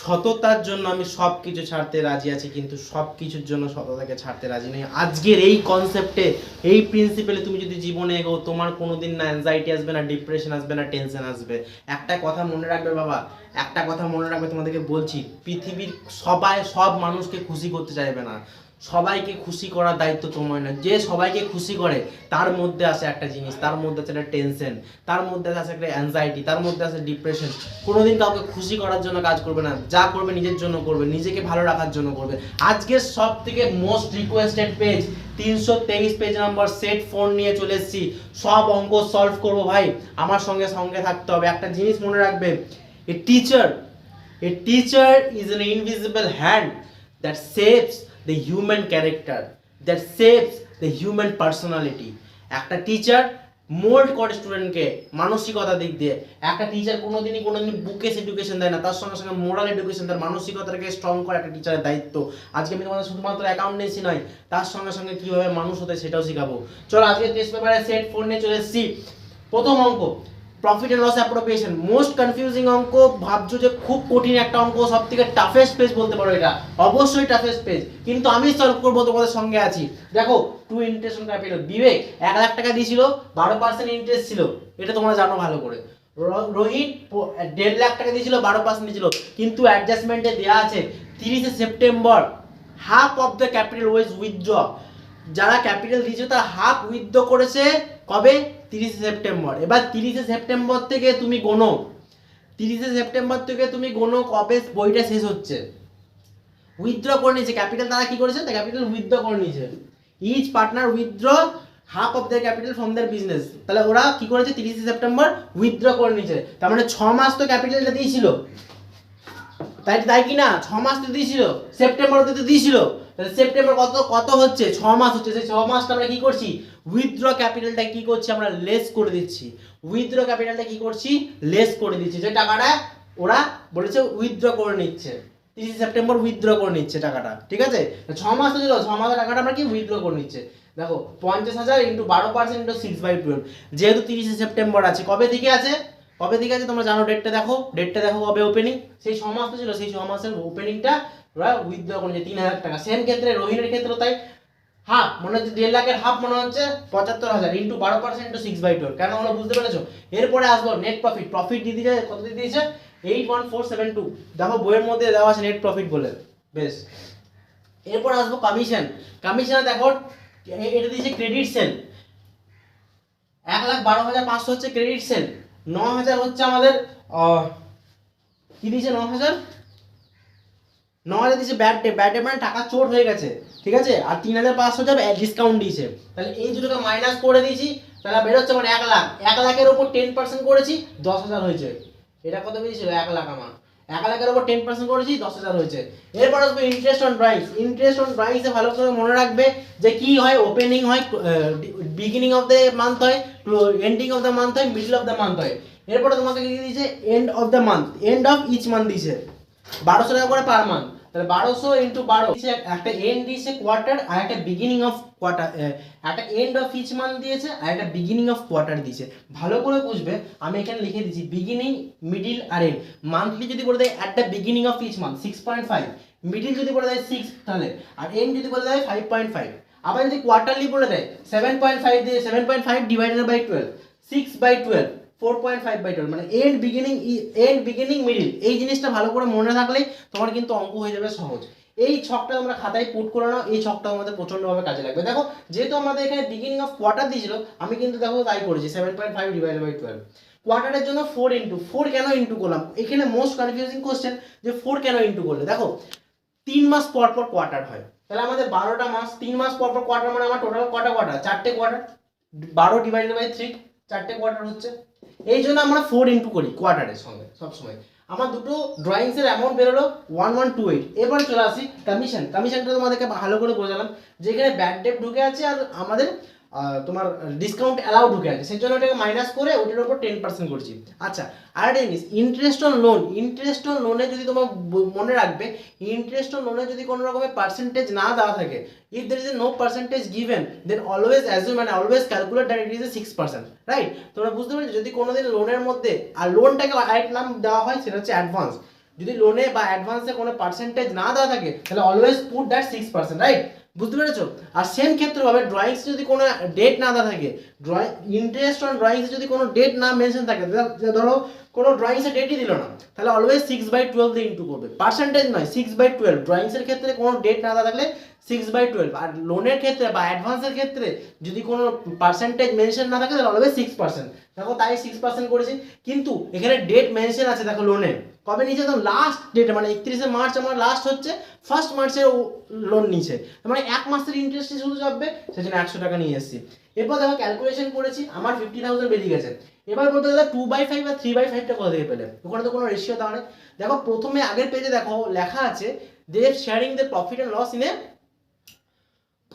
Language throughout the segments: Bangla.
সততার জন্য আমি সব কিছু ছাড়তে রাজি আছি, কিন্তু সব কিছুর জন্য সততাকে ছাড়তে রাজি নই। আজকের এই কনসেপ্টে, এই প্রিন্সিপালে তুমি যদি জীবনে এগো, তোমার কোনোদিন না অ্যাংজাইটি আসবে, না ডিপ্রেশন আসবে, না টেনশন আসবে। একটা কথা মনে রাখবে বাবা, একটা কথা মনে রাখবে, তোমাদেরকে বলছি, পৃথিবীর সব মানুষকে খুশি করতে চাইবে না। সবাইকে খুশি করার দায়িত্ব তোমার না। যে সবাইকে খুশি করে তার মধ্যে আসে একটা জিনিস, তার মধ্যে আছে একটা টেনশন, তার মধ্যে আছে একটা অ্যাংজাইটি, তার মধ্যে আছে ডিপ্রেশন। কোনোদিন কাউকে খুশি করার জন্য কাজ করবে না, যা করবে নিজের জন্য করবে, নিজেকে ভালো রাখার জন্য করবে। আজকের সব থেকে most requested page 323 page number set phone নিয়ে চলে এসেছি। সব অঙ্ক সলভ করবো ভাই, আমার সঙ্গে সঙ্গে থাকতে হবে। একটা জিনিস মনে রাখবে, a teacher is an invisible hand that shapes the human character, that shapes the human personality. একটা টিচার মোল্ড করে স্টুডেন্টকে মানসিকতা দিক দিয়ে। একটা টিচার কোনোদিন বুকেস এডুকেশন দেয় না, তার সঙ্গে সঙ্গে মোরাল এডুকেশন, তার মানসিকতাকে স্ট্রং করা একটা টিচারের দায়িত্ব। আজকে আমি তোমাদের শুধুমাত্র অ্যাকাউন্টেন্সি নয়, তার সঙ্গে সঙ্গে কীভাবে মানুষ হতে সেটাও শেখাবো। চলো আজকে টেস্ট পেপারে সেট 4 নিয়ে চলে এসেছি। প্রথম অঙ্ক, profit and loss appropriation. Most confusing অঙ্ক, ভাবছো যে খুব কঠিন একটা অঙ্ক, সব থেকে টাফেস্ট পেজ বলতে পারো এটা, অবশ্যই টাফেস্ট পেজ, কিন্তু আমি সলভ করবো, তোমাদের সঙ্গে আছি। দেখো, টু ইন্টারেস্ট অন ক্যাপিটাল। বিবেক 1 লাখ টাকা দিয়েছিল, 12% ইন্টারেস্ট ছিল, এটা তোমরা জানো ভালো করে। রোহিত 1.5 লাখ টাকা দিয়েছিল, 12% দিয়েছিল, কিন্তু অ্যাডজাস্টমেন্টে দেওয়া আছে 30 September half of the capital was withdraw. যারা ক্যাপিটাল দিয়েছে তারা হাফ উইথড্র করেছে কবে? 30 সেপ্টেম্বর। এবার 30 সেপ্টেম্বর থেকে তুমি গোনো, 30 সেপ্টেম্বর থেকে তুমি গোনো কবে বইটা শেষ হচ্ছে। উইথড্র করে নিয়েছে ক্যাপিটাল, তারা কি করেছে? ক্যাপিটাল উইথড্র করে নিয়েছে। Each partner withdraw half of the capital from their business. তাহলে ওরা কি করেছে? 30 সেপ্টেম্বর উইথড্র করে নিয়েছে। তার মানে 6 মাস তো ক্যাপিটালটা দিয়েছিল, তাই কি না? 6 মাস তো দিয়েছিল, সেপ্টেম্বর তো দিয়েছিল। তাহলে সেপ্টেম্বর কত হচ্ছে? 6 মাস হচ্ছে। সেই 6 মাসটা আমরা কি করছি? উইথড্র ক্যাপিটালটা কি করছি? আমরা লেস করে দিচ্ছি। উইথড্র ক্যাপিটালটা কি করছি? লেস করে দিচ্ছি। যে টাকাটা ওরা বলেছে উইথড্র করে নিচ্ছে, 30 সেপ্টেম্বর উইথড্র করে নিচ্ছে টাকাটা, ঠিক আছে? 6 মাস তো ছিল, 6 মাসের টাকাটা আমরা কি উইথড্র করে নিচ্ছে। দেখো 50,000 ইন্টু 12% ইন্টু 6/12, যেহেতু 30 সেপ্টেম্বর আছে, কবে থেকে আছে? কবে থেকে আছে তোমরা জানো? ডেটটা দেখো কবে ওপেনিং। সেই 6 মাস তো ছিল, সেই 6 মাসের ওপেনিংটা ওরা উইথড্র করে নিচ্ছে 3,000 টাকা। সেম ক্ষেত্রে রোহিণের ক্ষেত্রে তাই, হাফ মনে হচ্ছে 1.5 লাখের হাফ মনে হচ্ছে 75,000 ইন্টু 12% ইন্টু 6/12। কেন হলো বুঝতে পেরেছো? এরপরে আসবো নেট প্রফিট। প্রফিট দিয়ে দিয়েছে, কত দিয়ে দিয়েছে? 81472। দেখো বইয়ের মধ্যে দেওয়া আছে নেট প্রফিট বলে, বেশ। এরপর আসবো কমিশন। কমিশনে দেখো এটা দিয়েছে ক্রেডিট সেল, 1,12,500 হচ্ছে ক্রেডিট সেল, 9,000 হচ্ছে আমাদের কি দিয়েছে? 9,000 দিয়েছে ব্যাড ডে। ব্যাড ডে মানে টাকা চোর হয়ে গেছে, ঠিক আছে? আর 3,500 যাবে ডিসকাউন্ট দিয়েছে। তাহলে এই দুটোকে মাইনাস করে দিয়েছি, তাহলে বেরোচ্ছে মানে 1 লাখ। 1 লাখের উপর 10% করেছি, 10,000 হয়েছে। এটা কত বেরিয়েছিল? 1 লাখ। আমার 1 লাখের উপর 10% করেছি, 10,000 হয়েছে। এরপর আসবে interest on drawings. Interest on ড্রয়িংসে ভালো করে মনে রাখবে যে কি হয়, ওপেনিং হয়, বিগিনিং অফ দ্য মান্থ হয়, এন্ডিং অফ দ্য মান্থ হয়, মিডল অফ দ্য মান্থ হয়। এরপরে তোমাকে কি দিয়েছে? End of the month, end of each month দিয়েছে 1200 টাকা করে পার মান্থ। তাহলে 1200 ইন্টু 12 একটা এন্ড দিয়েছে কোয়ার্টার, আর একটা বিগিনিং অফ কোয়ার্টার, একটা এন্ড অফ ইচ মান্থ দিয়েছে, আর একটা বিগিনিং অফ কোয়ার্টার দিয়েছে। ভালো করে বুঝবে, আমি এখানে লিখে দিচ্ছি বিগিনিং, মিডিল আর এন্ড। মান্থলি যদি বলে দেয় at the beginning of each month 6.5, middle যদি বলে দেয় 6, তাহলে আর এন্ড যদি বলে দেয় 5.5। আবার যদি কোয়ার্টারলি বলে দেয় 7.5 দিয়ে 7.5 ডিভাইডেড বাই 12, 6/12, 4.5/12, মানে এন্ড বিগিনিং মিডিল। এই জিনিসটা ভালো করে মনে রাখলে তোমার কিন্তু অঙ্ক হয়ে যাবে সহজ। এই ছকটা তোমরা খাতায় পুট করে নাও, এই ছকটা আমাদের প্রচন্ডভাবে কাজে লাগবে। দেখো যেহেতু আমাদের এখানে বিগিনিং অফ কোয়ার্টার দিয়েছিল, আমি কিন্তু দেখো তাই করেছি 7.5 ডিভাইডেড বাই 12। কোয়ার্টারের জন্য 4 ইন্টু 4 কেন ইন্টু করলাম? এখানে মোস্ট কনফিউজিং কোশ্চেন যে 4 কেন ইন্টু করলে। দেখো 3 মাস পর পর কোয়ার্টার হয়, তাহলে আমাদের 12টা মাস, 3 মাস পর পর কোয়ার্টার, মানে আমার টোটাল কটা কোয়ার্টার? 4টে কোয়ার্টার। 12 ডিভাইডেড বাই 3, 4টে কোয়ার্টার হচ্ছে। এই জন্য আমরা 4 ইন্টু করি কোয়ার্টারের সঙ্গে সবসময়। আমার দুটো ড্রয়িংসের অ্যামাউন্ট বেরোলো 1128। এরপরে চলে আসি কমিশন। কমিশনটা তোমাদেরকে ভালো করে বোঝালাম, যেখানে ব্যাড ডেট ঢুকে আছে আর আমাদের তোমার ডিসকাউন্ট অ্যালাউ ঢুকে আছে, সেই জন্য ওটাকে মাইনাস করে ওটার উপর 10% করছি। আচ্ছা, আর একটা জিনিস, interest on loan. Interest on লোনে যদি তোমার মনে রাখবে, ইন্টারেস্ট অন লোনে যদি কোনো রকমের পার্সেন্টেজ না দেওয়া থাকে, if there is a no percentage given, then always assume and always calculate that it is a 6%, right? তোমরা বুঝতে পারছো? যদি কোনোদিন লোনের মধ্যে, আর লোনটাকে আরেক নাম দেওয়া হয়, সেটা হচ্ছে অ্যাডভান্স। যদি লোনে বা অ্যাডভান্সে কোনো পার্সেন্টেজ না দেওয়া থাকে তাহলে অলওয়েজ পুট দ্যাট 6%, রাইট? বুঝতে পেরেছো? আর সেম ক্ষেত্রে হবে ড্রয়িংস যদি কোনো ডেট না দেওয়া থাকে, ড্রয়িং ইন্টারেস্ট অন ড্রয়িংসে যদি কোনো ডেট না মেনশন থাকে, ধরো কোনো ড্রয়িংসে ডেটই দিল না, তাহলে অলওয়েজ 6/12 দিয়ে ইন্টু করবে, পার্সেন্টেজ নয়, 6/12। ড্রয়িংসের ক্ষেত্রে কোনো ডেট না দেওয়া থাকলে 6/12। আর লোনের ক্ষেত্রে বা অ্যাডভান্সের ক্ষেত্রে যদি কোনো পার্সেন্টেজ মেনশন না থাকে তাহলে অলওয়েজ 6%। দেখো তাই 6% করেছি, কিন্তু এখানে ডেট মেনশন আছে দেখো লোনে কবে নিয়েছে, একদম লাস্ট ডেটে, মানে 31শে মার্চ আমার লাস্ট হচ্ছে, 1 মার্চে লোন নিয়েছে, মানে 1 মাসের ইন্টারেস্ট শুধু যাবে, সেজন্য 100 টাকা নিয়ে এসেছি। এরপর দেখো ক্যালকুলেশন করেছি, আমার 50,000 বেরিয়ে গেছে। এবার বলতে গেলে 2/5 বা 3/5টা কোথা থেকে পেলে, ওখানে তো কোনো রেশিও দেওয়া নেই। দেখো প্রথমে আগের পেজে দেখো লেখা আছে they sharing the profit and loss in a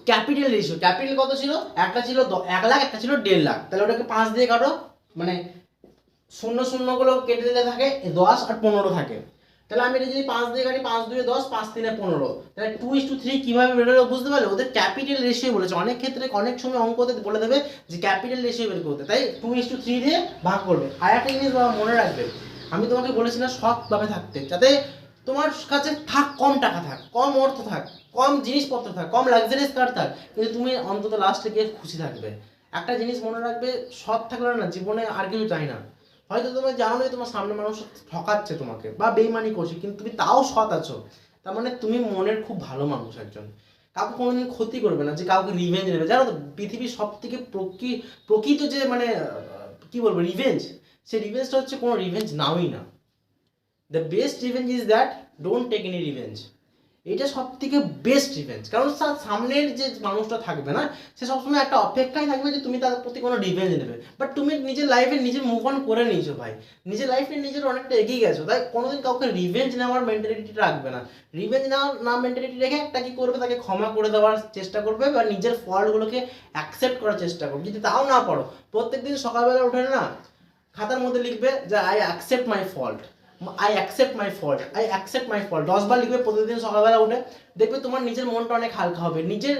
capital ratio. Capital কত ছিল, একটা ছিল 1 লাখ, একটা ছিল 1.5 লাখ, তাহলে ওটাকে 5 দিয়ে কাটো, মানে 0 গুলো কেটে দিলে থাকে 10 আর 15 থাকে। তাহলে আমি যদি 5 দিয়ে কাটি, 5 2 10, 5 3 15, তাহলে 2:3 কিভাবে বেরোলো বুঝতে পারলে? ওদের ক্যাপিটাল রেশিও বলেছে, অনেক ক্ষেত্রে অনেক সময় অঙ্কতে বলে দেবে যে ক্যাপিটাল রেশিও বের করতে, তাই 2:3 দিয়ে ভাগ করবে। আর একটা জিনিস বাবা মনে রাখবে, আমি তোমাকে বলেছি না সৎভাবে থাকতে, যাতে তোমার কাছে থাক কম টাকা থাক, কম অর্থ থাক, কম জিনিসপত্র থাক, কম লাক্সারিয়াস কার থাক, কিন্তু তুমি অন্তত লাস্টে গিয়ে খুশি থাকবে। একটা জিনিস মনে রাখবে, সৎ থাকলে না জীবনে আর কিছু চাই না। হয়তো তুমি জানো না তোমার সামনে মানুষ ঠকাচ্ছে তোমাকে বা বেইমানি করছে, কিন্তু তুমি তাও সৎ আছো, তার মানে তুমি মনের খুব ভালো মানুষ একজন, কাউকে কোনোদিন ক্ষতি করবে না, যে কাউকে রিভেঞ্জ নেবে। জানো তো পৃথিবীর সব থেকে প্রকৃত যে মানে কি বলবো রিভেঞ্জ, সেই রিভেঞ্জটা হচ্ছে কোনো রিভেঞ্জ নাওই না। The best revenge is that don't take any revenge. এটা সব থেকে বেস্ট রিভেঞ্জ, কারণ সামনের যে মানুষটা থাকবে না, সে সবসময় একটা অপেক্ষায় থাকবে যে তুমি তার প্রতি কোনো রিভেঞ্জ নেবে। বাট তুমি নিজের লাইফে নিজে মুভ অন করে নিয়েছো ভাই, নিজের লাইফে নিজের অনেকটা এগিয়ে গেছো, তাই কোনোদিন কাউকে রিভেঞ্জ নেওয়ার মেন্টালিটিটা রাখবে না। রিভেঞ্জ না মেন্টালিটি রেখে একটা কি করবে, তাকে ক্ষমা করে দেওয়ার চেষ্টা করবে বা নিজের ফল্টগুলোকে অ্যাকসেপ্ট করার চেষ্টা করবে। যদি তাও না পারো, প্রত্যেকদিন সকালবেলা উঠে না খাতার মধ্যে লিখবে যে I accept my fault, I accept my fault, I accept my fault 10 বার লিখবে প্রতিদিন সকালবেলা উঠে, দেখবে তোমার নিজের মনটা অনেক হালকা হবে। নিজের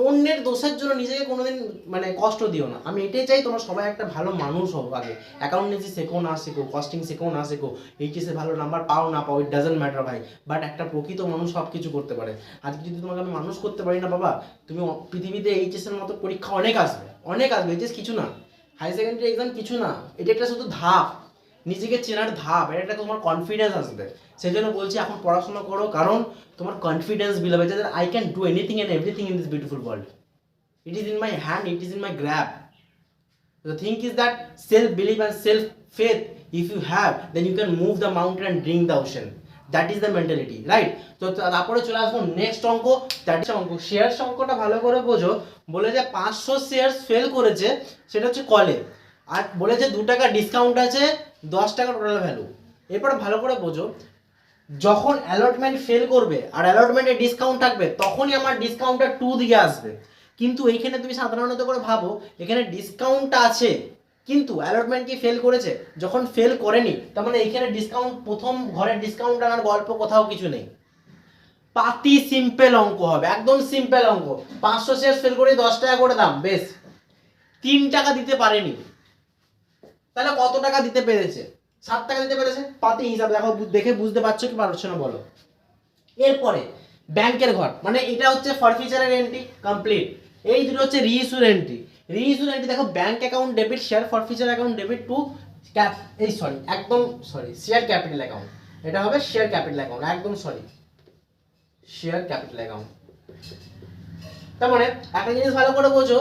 অন্যের দোষের জন্য নিজেকে কোনোদিন মানে কষ্ট দিও না। আমি এটাই চাই তোমরা সবাই একটা ভালো মানুষ হও। আগে অ্যাকাউন্টেন্সি শেখো না শেখো, কস্টিং শেখো না শেখো, এইচএসে ভালো নাম্বার পাও না পাও, ইট ডাজন্ট ম্যাটার ভাই, বাট একটা প্রকৃত মানুষ সব কিছু করতে পারে। আজকে যদি তোমাকে আমি মানুষ করতে পারি না বাবা, তুমি পৃথিবীতে এইচএসের মতো পরীক্ষা অনেক আসবে, অনেক আসবে, এইচএস কিছু না, হাই সেকেন্ডারি এক্সাম কিছু না, এটা একটা শুধু ধাপ, নিজেকে চেনার ধাপ, এটা একটা তোমার কনফিডেন্স আসবে। সেই জন্য বলছি এখন পড়াশোনা করো, কারণ তোমার কনফিডেন্স বিল হবে যে I can do anything and everything in this beautiful world, it is in my hand, it is in my grab. The thing is that self-belief and self-faith, if you have, then you can move the mountain and drink the ocean. That is the mentality, right? তো তারপরে চলে আসবো নেক্সট অঙ্ক, দ্যাট ইজ অঙ্ক শেয়ার অঙ্কটা ভালো করে বোঝো। বলে যে 500 শেয়ার ফেল করেছে, সেটা হচ্ছে কলে, আর বলেছে 2 টাকা ডিসকাউন্ট আছে, 10 টাকা টোটাল ভ্যালু। এরপর ভালো করে বোঝো, যখন অ্যালটমেন্ট ফেল করবে আর অ্যালটমেন্টে ডিসকাউন্ট থাকবে, তখনই আমার ডিসকাউন্টটা 2 দিকে আসবে। কিন্তু এইখানে তুমি সাধারণত করে ভাবো, এখানে ডিসকাউন্টটা আছে কিন্তু অ্যালটমেন্ট কি ফেল করেছে? যখন ফেল করেনি, তার মানে এইখানে ডিসকাউন্ট, প্রথম ঘরের ডিসকাউন্ট আনার গল্প কোথাও কিছু নেই। পাতি সিম্পল অঙ্ক হবে, একদম সিম্পল অঙ্ক। 500 শেয়ার ফেল করে 10 টাকা করে দাম, বেশ 3 টাকা দিতে পারেনি, তাহলে কত টাকা দিতে পেরেছে? 7 টাকা দিতে পেরেছে। পাতি হিসাব দেখো, দেখে বুঝতে পারছো কি পারছো না বলো। এরপরে ব্যাংকের ঘর, মানে এটা হচ্ছে ফরফিচারের এন্ট্রি কমপ্লিট, এই দুটো হচ্ছে রিইস্যুর এন্ট্রি। রিইস্যুর এন্ট্রি দেখো, bank account debit, share forfeiture account debit to share capital account, এটা হবে শেয়ার ক্যাপিটাল অ্যাকাউন্ট, একদম শেয়ার ক্যাপিটাল অ্যাকাউন্ট। তার মানে একটা জিনিস ভালো করে বোঝো,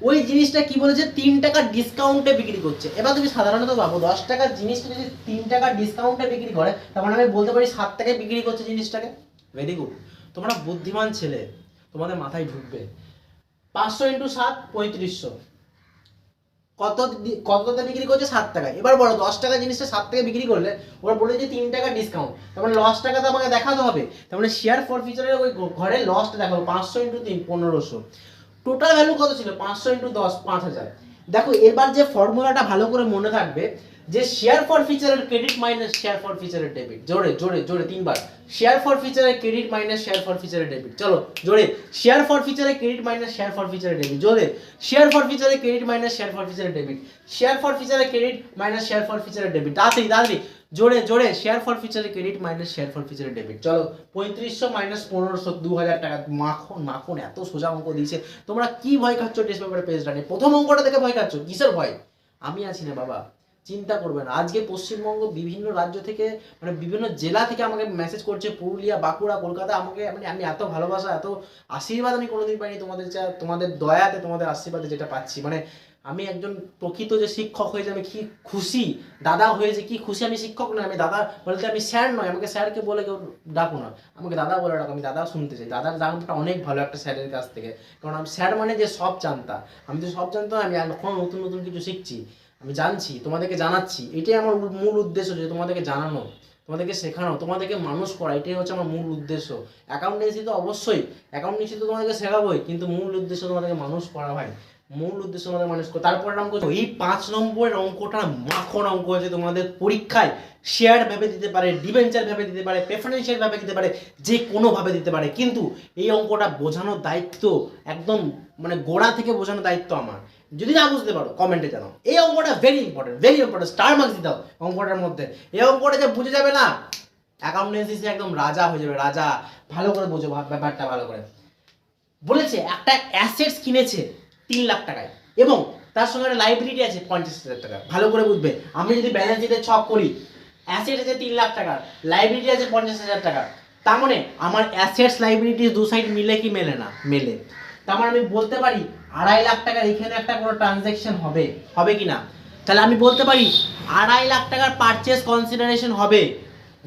ওই জিনিসটা কি বলেছে, 3 টাকা ডিসকাউন্টে বিক্রি করছে। এবার তুমি সাধারণত ভাবো 10 টাকার জিনিসটা যদি 3 টাকা ডিসকাউন্টে বিক্রি করে, তার মানে আমি বলতে পারি 7 টাকায় বিক্রি করছে জিনিসটাকে। ভেরি গুড, তোমরা বুদ্ধিমান ছেলে, তোমাদের মাথায় ঢুকবে। 500 × 7 3500, কততে বিক্রি করছে? 7 টাকায়। এবার বলো 10 টাকা জিনিসটা 7 টাকায় বিক্রি করলে, ওরা বলে যে 3 টাকা ডিসকাউন্ট, তার মানে লস টাকা তো আমাকে দেখাতে হবে। তার মানে শেয়ার ফরফিচারের ওই ঘরে লসটা দেখাবো। 500 × 3 1500, টোটাল ভ্যালু কত ছিল? 500 × 10 5000। দেখো এবার যে ফর্মুলাটা ভালো করে মনে থাকবে, যে শেয়ার ফরফিচারের ক্রেডিট মাইনাস শেয়ার ফরফিচারের ডেবিট, জোরে জোরে জোরে 3 বার, শেয়ার ফরফিচারের ক্রেডিট মাইনাস শেয়ার ফরফিচারের ডেবিট, চলো জোরে, শেয়ার ফরফিচারের ক্রেডিট মাইনাস শেয়ার ফরফিচারের ডেবিট, জোরে, শেয়ার ফরফিচারের ক্রেডিট মাইনাস শেয়ার ফরফিচারের ডেবিট, শেয়ার ফরফিচারের ক্রেডিট মাইনাস শেয়ার ফরফিচারের ডেবিট, তাড়াতাড়ি তাড়াতাড়ি, জোরে জোরে, শেয়ার ফর ফিউচারে ক্রেডিট মাইনাস শেয়ার ফর ফিউচারে ডেবিট। চলো 3500 মাইনাস 1500, 2000 টাকা। মাখন মাখন, এত সোজা অঙ্ক দিয়েছে, তোমরা কি ভয় খাচ্ছ টেস্ট পেপারে পেজটা নিয়ে? প্রথম অঙ্কটা দেখে ভয় খাচ্ছ, কিসের ভয়? আমি আছি না বাবা, চিন্তা করবে না। আজকে পশ্চিমবঙ্গ বিভিন্ন রাজ্য থেকে, মানে বিভিন্ন জেলা থেকে আমাকে মেসেজ করছে, পুরুলিয়া, বাঁকুড়া, কলকাতা, আমাকে মানে আমি এত ভালোবাসা, এত আশীর্বাদ আমি কোনোদিন পাইনি তোমাদের তোমাদের দয়াতে, তোমাদের আশীর্বাদে যেটা পাচ্ছি। মানে আমি একজন প্রকৃত যে শিক্ষক হয়েছে, আমি কি খুশি, দাদা হয়েছে কি খুশি। আমি শিক্ষক নয়, আমি দাদা বলতে, আমি স্যার নয়, আমাকে স্যারকে বলে কেউ ডাকো না, আমাকে দাদা বলে ডাকো। আমি দাদা শুনতে চাই, দাদার দামটা অনেক ভালো একটা স্যারের কাছ থেকে। কারণ আমি স্যার মানে যে সব জানতা, আমি তো সব জানতাম, আমি এখন নতুন নতুন কিছু শিখছি, আমি জানছি, তোমাদেরকে জানাচ্ছি। এটাই আমার মূল উদ্দেশ্য, যে তোমাদেরকে জানানো, তোমাদেরকে শেখানো, তোমাদেরকে মানুষ করা, এটাই হচ্ছে আমার মূল উদ্দেশ্য। অ্যাকাউন্টেন্সি তো অবশ্যই, অ্যাকাউন্টেন্সি তো তোমাদেরকে শেখাবোই, কিন্তু মূল উদ্দেশ্য তোমাদেরকে মানুষ করা ভাই, মূল উদ্দেশ্য তোমাদের মানুষ করা। তারপর অঙ্ক, এই 5 নম্বরের অঙ্কটা মাখন অঙ্ক আছে, তোমাদের পরীক্ষায় শেয়ার ভেবে দিতে পারে, ডিবেঞ্চার ভেবে দিতে পারে, প্রেফারেন্সিয়াল ভাবে দিতে পারে, যে কোনো ভাবে দিতে পারে। কিন্তু এই অঙ্কটা বোঝানোর দায়িত্ব একদম, মানে গোড়া থেকে বোঝানোর দায়িত্ব আমার। যদি না বুঝতে পারো কমেন্টে জানাও। এই অঙ্কটা ভেরি ইম্পর্টেন্ট, স্টার মার্কস দিতে হবে অঙ্কটার মধ্যে। এই অঙ্কটা যে বুঝে যাবে না, অ্যাকাউন্টেন্সি একদম রাজা হয়ে যাবে, রাজা। ভালো করে বোঝো ব্যাপারটা, ভালো করে বলেছে। একটা অ্যাসেটস কিনেছে 3 লাখ টাকায়, এবং তার সঙ্গে একটা লাইবিলিটি আছে 50,000 টাকা। ভালো করে বুঝবে, আমি যদি ব্যালেন্স শিটে ছক করি, অ্যাসেট আছে 3 লাখ টাকা, লাইবিলিটি আছে 50,000 টাকা, তার মানে আমার অ্যাসেটস লাইবিলিটি দু সাইড মিলে কি মেলে না? মেলে। তার মানে আমি বলতে পারি 2.5 লাখ টাকার এখানে একটা কোনো ট্রানজ্যাকশন হবে, হবে কি না? তাহলে আমি বলতে পারি 2.5 লাখ টাকার পারচেস কনসিডারেশন হবে।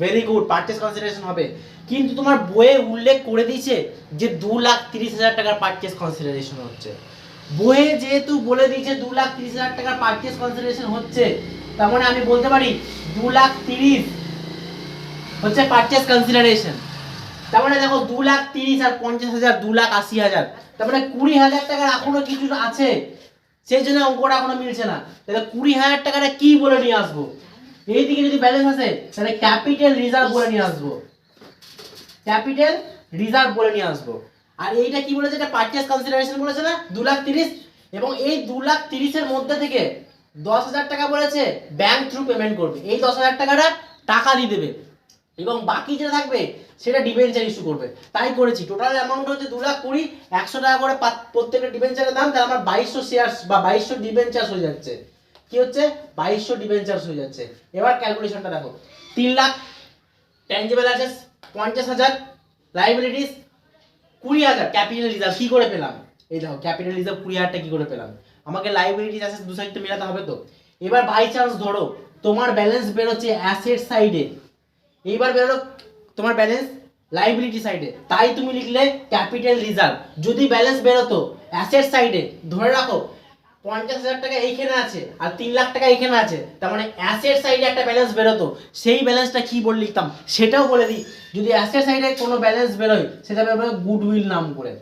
ভেরি গুড, পারচেস কনসিডারেশন হবে। কিন্তু তোমার বইয়ে উল্লেখ করে দিয়েছে যে 2,30,000 টাকার পারচেস কনসিডারেশন হচ্ছে। বইয়ে যেহেতু বলে দিয়েছে 2,30,000 টাকার পারচেস কনসিডারেশন হচ্ছে, তার মানে আমি বলতে পারি 2,30,000 হচ্ছে পারচেস কনসিডারেশন। তার মানে দেখো 2,30,000 আর 50,000, 2,80,000, তার মানে 20,000 টাকার এখনো কিছু আছে, সেই জন্য অঙ্কটা এখনো মিলছে না। তাহলে 20,000 টাকাটা কি বলে নিয়ে আসবো? এইদিকে যদি ব্যালেন্স আছে, তাহলে ক্যাপিটাল রিজার্ভ বলে নিয়ে আসবো, ক্যাপিটাল রিজার্ভ বলে নিয়ে আসবো। আর এইটা কি বলেছে? এটা পারচেস কনসিডারেশন বলেছে না, 2,30,000। এবং এই 2,30,000 এর মধ্যে থেকে 10,000 টাকা বলেছে ব্যাংক থ্রু পেমেন্ট করবে। এই 10,000 টাকাটা টাকা দিয়ে দেবে, এবং বাকি যেটা থাকবে সেটা ডিবেঞ্চার ইস্যু করবে। তাই করেছি। টোটাল অ্যামাউন্ট হচ্ছে 2,20,000, 100 টাকা করে প্রত্যেকটা ডিবেঞ্চারের দাম। তাহলে আমার 2,200 শেয়ার বা 2,200 ডিবেঞ্চার হয়ে যাচ্ছে। কি হচ্ছে? 2,200 ডিবেঞ্চার হয়ে যাচ্ছে। এবার ক্যালকুলেশনটা দেখো, 3 lakh tangible assets, 50,000 liabilities, 20,000 capital reserve. কি করে পেলাম? এই দেখো, ক্যাপিটাল রিজার্ভ 20,000 কি করে পেলাম? আমাকে লাইবিলিটিস অ্যাসেটস দু সাইড মিলাতে হবে তো। এবার বাই চান্স ধরো তোমার ব্যালেন্স বেরোচ্ছে অ্যাসেট সাইডে, এইবার বেরোলো তোমার ব্যালেন্স লাইবিলিটি সাইডে, তাই তুমি লিখলে ক্যাপিটাল রিজার্ভ। যদি ব্যালেন্স বেরোতো অ্যাসেট সাইডে, ধরে রাখো 50,000 টাকা এইখানে আছে আর 3 লাখ টাকা এইখানে আছে, তার মানে অ্যাসেট সাইডে একটা ব্যালেন্স বেরোতো, সেই ব্যালেন্সটা কি বলে লিখতাম সেটাও বলে দিই। যদি অ্যাসেট সাইডে কোনো ব্যালেন্স বেরোয়, সেটা বেরোবে গুডউইল নাম করে।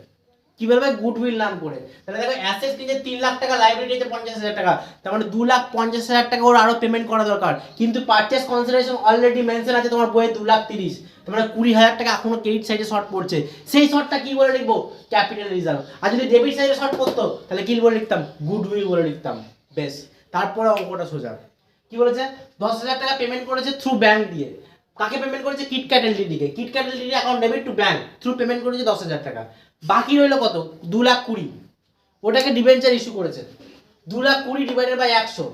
কি বেরোবে? গুডউইল নাম করে। তাহলে দেখো অ্যাসেট কিনে 3 লাখ টাকা, লাইবিলিটিতে 50,000 টাকা, তার মানে 2,50,000 টাকা ওর আরো পেমেন্ট করা দরকার। কিন্তু পারচেস কনসিডারেশন অলরেডি মেনশন আছে তোমার বইয়ে 2,30,000, তার মানে 20,000 টাকা এখনো ক্রেডিট সাইডে শর্ট পড়ছে। সেই শর্টটা কি বলে লিখবো? Capital reserve. আর যদি ডেবিট সাইডে শর্ট পড়তো, তাহলে কি বলে লিখতাম? গুডউইল বলে লিখতাম। বেশ, তারপরে অঙ্কটা সোজা। কি বলেছে? 10,000 টাকা পেমেন্ট করেছে থ্রু ব্যাংক দিয়ে। কাকে পেমেন্ট করেছে? কিটক্যাট এলটিডিকে। KitKat LTD account debit to bank through payment করেছে 10,000 টাকা। বাকি রইলো কত? 2,20,000। ওটাকে ডিবেঞ্চার ইস্যু করেছে। 2,20,000 divided by 100,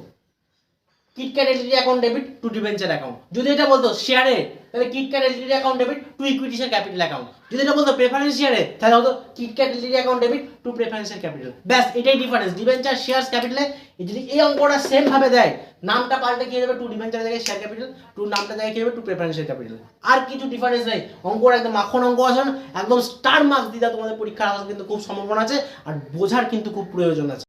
KitKat LTD account debit to debenture account. যদি এটা বলতো শেয়ারে, তাহলে KitKat LTD account debit to equity share capital account. যদি এটা বলতো প্রেফারেন্স শেয়ারে, তাহলে হতো KitKat LTD account debit to preferential capital. ব্যাস, এটাই ডিফারেন্স। ডিবেঞ্চার শেয়ারস ক্যাপিটালে যদি এই অঙ্কটা সেম ভাবে দেয়, নামটা পাল্টে কি হবে? টু ডিবেঞ্চার জায়গায় শেয়ার ক্যাপিটাল, টু নামটা জায়গায় কি হবে? Two preferential capital. আর কিছু ডিফারেন্স নেই। অঙ্কটা একদম মাখন অঙ্ক আছে, একদম স্টার মার্কস দিদা। তোমাদের পরীক্ষার আসার কিন্তু খুব সম্ভাবনা আছে, আর বোঝার কিন্তু খুব প্রয়োজন আছে।